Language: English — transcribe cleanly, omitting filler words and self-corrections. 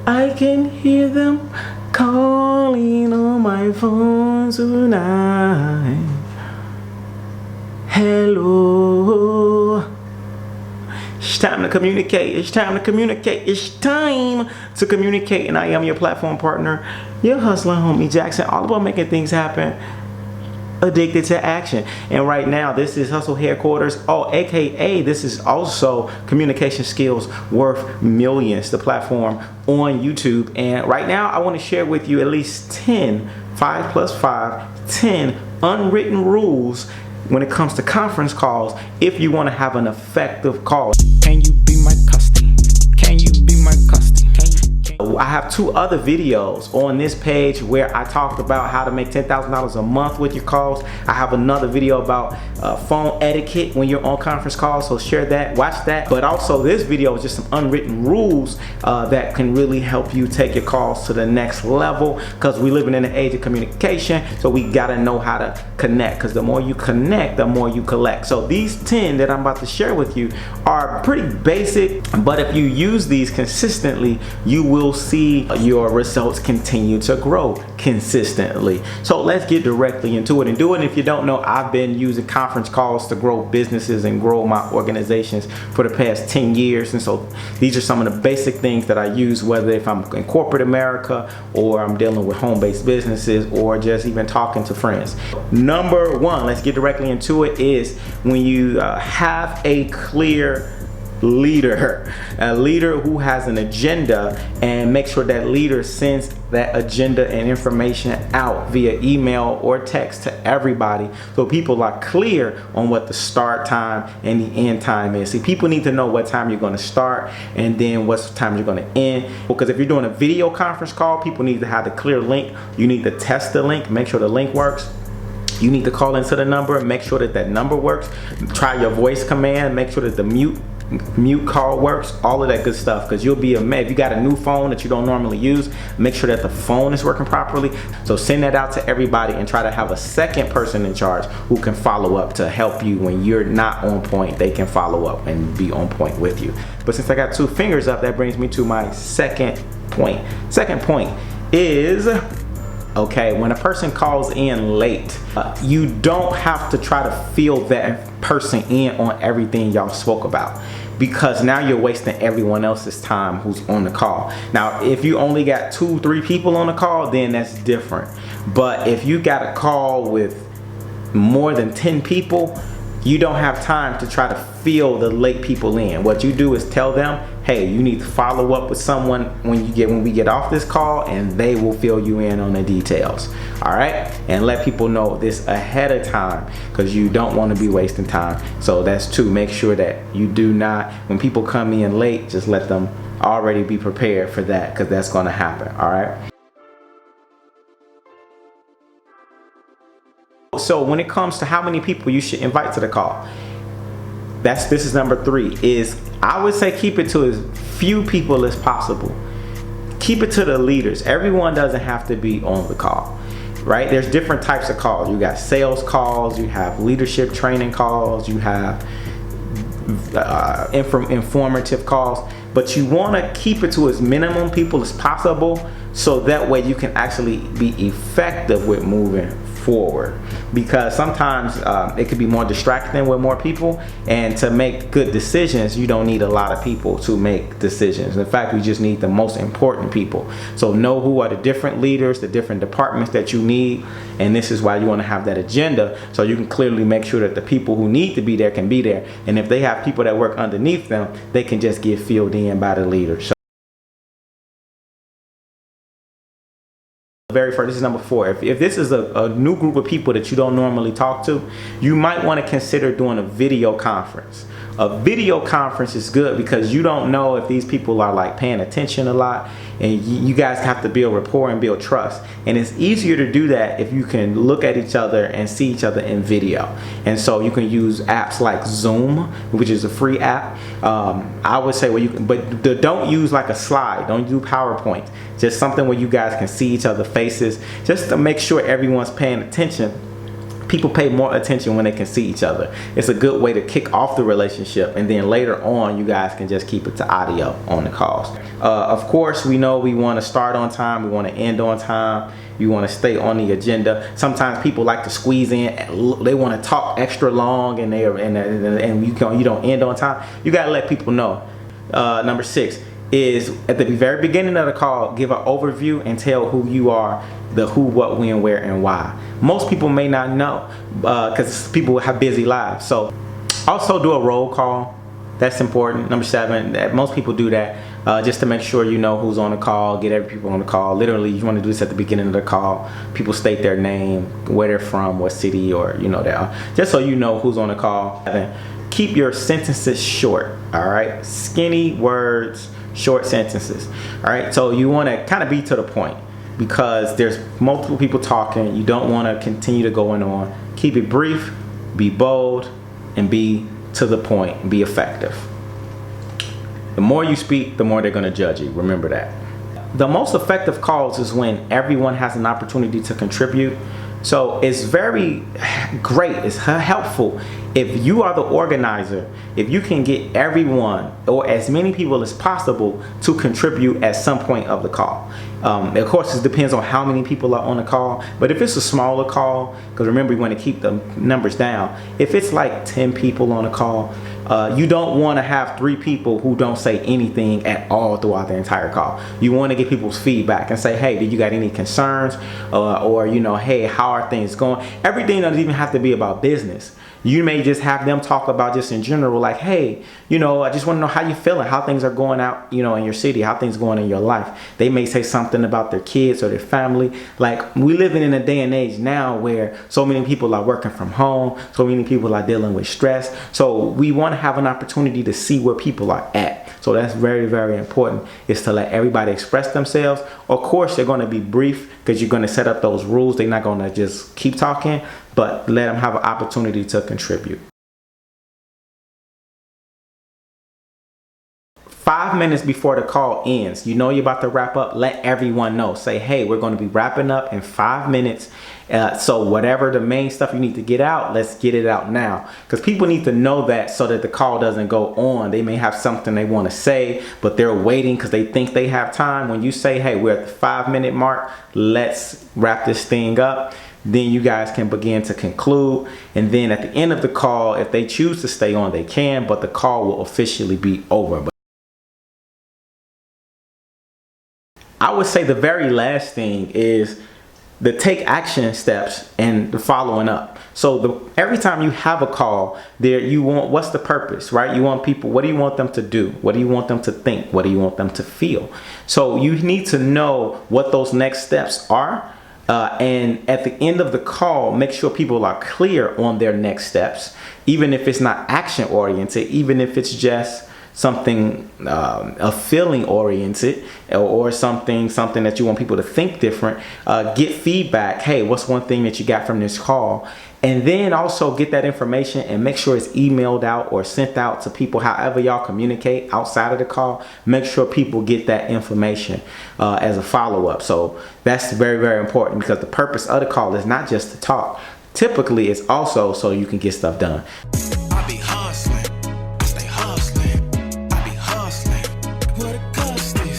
I can hear them calling on my phone tonight. Hello. It's time to communicate. It's time to communicate. It's time to communicate. And I am your platform partner, your hustler, homie Jackson, all about making things happen. Addicted to action. And right now this is Hustle Headquarters, aka this is also Communication Skills Worth Millions, the platform on YouTube. And right now I want to share with you at least 10 unwritten rules when it comes to conference calls if you want to have an effective call. Can you be my customer? Can you be my customer? I have 2 other videos on this page where I talked about how to make $10,000 a month with your calls. I have another video about phone etiquette when you're on conference calls, so share that, watch that. But also this video is just some unwritten rules that can really help you take your calls to the next level, because we living in an age of communication, so we gotta know how to connect, because the more you connect, the more you collect. So these 10 that I'm about to share with you are pretty basic, but if you use these consistently, you will see your results continue to grow consistently. So let's get directly into it and do it. If you don't know, I've been using conference calls to grow businesses and grow my organizations for the past 10 years. And so these are some of the basic things that I use, whether if I'm in corporate America or I'm dealing with home-based businesses or just even talking to friends. Number 1, let's get directly into it, is when you have a clear leader, a leader who has an agenda, and make sure that leader sends that agenda and information out via email or text to everybody, so people are clear on what the start time and the end time is. See, people need to know what time you're going to start and then what time you're going to end, because if you're doing a video conference call, people need to have the clear link. You need to test the link, make sure the link works. You need to call into the number, make sure that that number works. Try your voice command, make sure that the mute call works, all of that good stuff, because you'll be amazed. If you got a new phone that you don't normally use, make sure that the phone is working properly. So send that out to everybody and try to have a second person in charge who can follow up to help you when you're not on point. They can follow up and be on point with you. But since I got 2 fingers up, that brings me to my second point. Second point is, okay, when a person calls in late, you don't have to try to fill that person in on everything y'all spoke about, because now you're wasting everyone else's time who's on the call. Now, if you only got 2-3 people on the call, then that's different. But if you got a call with more than 10 people, you don't have time to try to fill the late people in. What you do is tell them, hey, you need to follow up with someone when we get off this call, and they will fill you in on the details. All right, and let people know this ahead of time, because you don't want to be wasting time. So that's 2. Make sure that you do not, when people come in late, just let them already be prepared for that, because that's going to happen. All right. So when it comes to how many people you should invite to the call, this is number 3, is I would say keep it to as few people as possible. Keep it to the leaders. Everyone doesn't have to be on the call, right? There's different types of calls. You got sales calls, you have leadership training calls, you have informative calls, but you want to keep it to as minimum people as possible, so that way you can actually be effective with moving forward, because sometimes it could be more distracting with more people, and to make good decisions you don't need a lot of people to make decisions. In fact, we just need the most important people. So know who are the different leaders, the different departments that you need, and this is why you want to have that agenda, so you can clearly make sure that the people who need to be there can be there, and if they have people that work underneath them, they can just get filled in by the leader. So very first, this is number 4. If this is a new group of people that you don't normally talk to, you might want to consider doing a video conference. A video conference is good because you don't know if these people are like paying attention a lot, and you guys have to build rapport and build trust, and it's easier to do that if you can look at each other and see each other in video. And so you can use apps like Zoom, which is a free app. I would say but don't use like a slide, don't do PowerPoint, just something where you guys can see each other's faces, just to make sure everyone's paying attention. People pay more attention when they can see each other. It's a good way to kick off the relationship, and then later on you guys can just keep it to audio on the calls. Of course, we know we want to start on time, we want to end on time, you want to stay on the agenda. Sometimes people like to squeeze in, they want to talk extra long, and you don't end on time. You got to let people know. Number 6 is at the very beginning of the call, give an overview and tell who you are, the who, what, when, where, and why. Most people may not know because people have busy lives. So also do a roll call. That's important. Number 7, most people do that just to make sure you know who's on the call, get every people on the call. Literally, you want to do this at the beginning of the call. People state their name, where they're from, what city, or just so you know who's on the call. Keep your sentences short, all right? Skinny words, short sentences, all right? So you want to kind of be to the point because there's multiple people talking. You don't want to continue to go on. Keep it brief, be bold, and be to the point, and be effective. The more you speak, the more they're going to judge you. Remember that. The most effective calls is when everyone has an opportunity to contribute. So it's very great, it's helpful if you are the organizer, if you can get everyone or as many people as possible to contribute at some point of the call. Of course, it depends on how many people are on the call, but if it's a smaller call, because remember, you want to keep the numbers down. If it's like 10 people on a call, you don't want to have 3 people who don't say anything at all throughout the entire call. You want to get people's feedback and say, hey, did you got any concerns? Or hey, how are things going? Everything doesn't even have to be about business. You may just have them talk about just in general, like, hey, I just want to know how you feeling, how things are going out, in your city, how things going in your life. They may say something about their kids or their family. Like, we living in a day and age now where so many people are working from home, so many people are dealing with stress. So we want to have an opportunity to see where people are at. So that's very, very important, is to let everybody express themselves. Of course, they're going to be brief because you're going to set up those rules. They're not going to just keep talking, but let them have an opportunity to contribute. 5 minutes before the call ends, you're about to wrap up, let everyone know. Say, hey, we're going to be wrapping up in 5 minutes. So whatever the main stuff you need to get out, let's get it out now. Because people need to know that so that the call doesn't go on. They may have something they want to say, but they're waiting because they think they have time. When you say, hey, we're at the 5-minute mark, let's wrap this thing up, then you guys can begin to conclude. And then at the end of the call, if they choose to stay on, they can, but the call will officially be over. I would say the very last thing is the take action steps and the following up. So every time you have a call, what's the purpose, right? You want people, what do you want them to do? What do you want them to think? What do you want them to feel? So you need to know what those next steps are. And at the end of the call, make sure people are clear on their next steps, even if it's not action oriented, even if it's just something a feeling oriented, or something that you want people to think different. Get feedback. Hey, what's one thing that you got from this call? And then also get that information and make sure it's emailed out or sent out to people. However y'all communicate outside of the call, make sure people get that information as a follow-up. So that's very, very important, because the purpose of the call is not just to talk. Typically, it's also so you can get stuff done.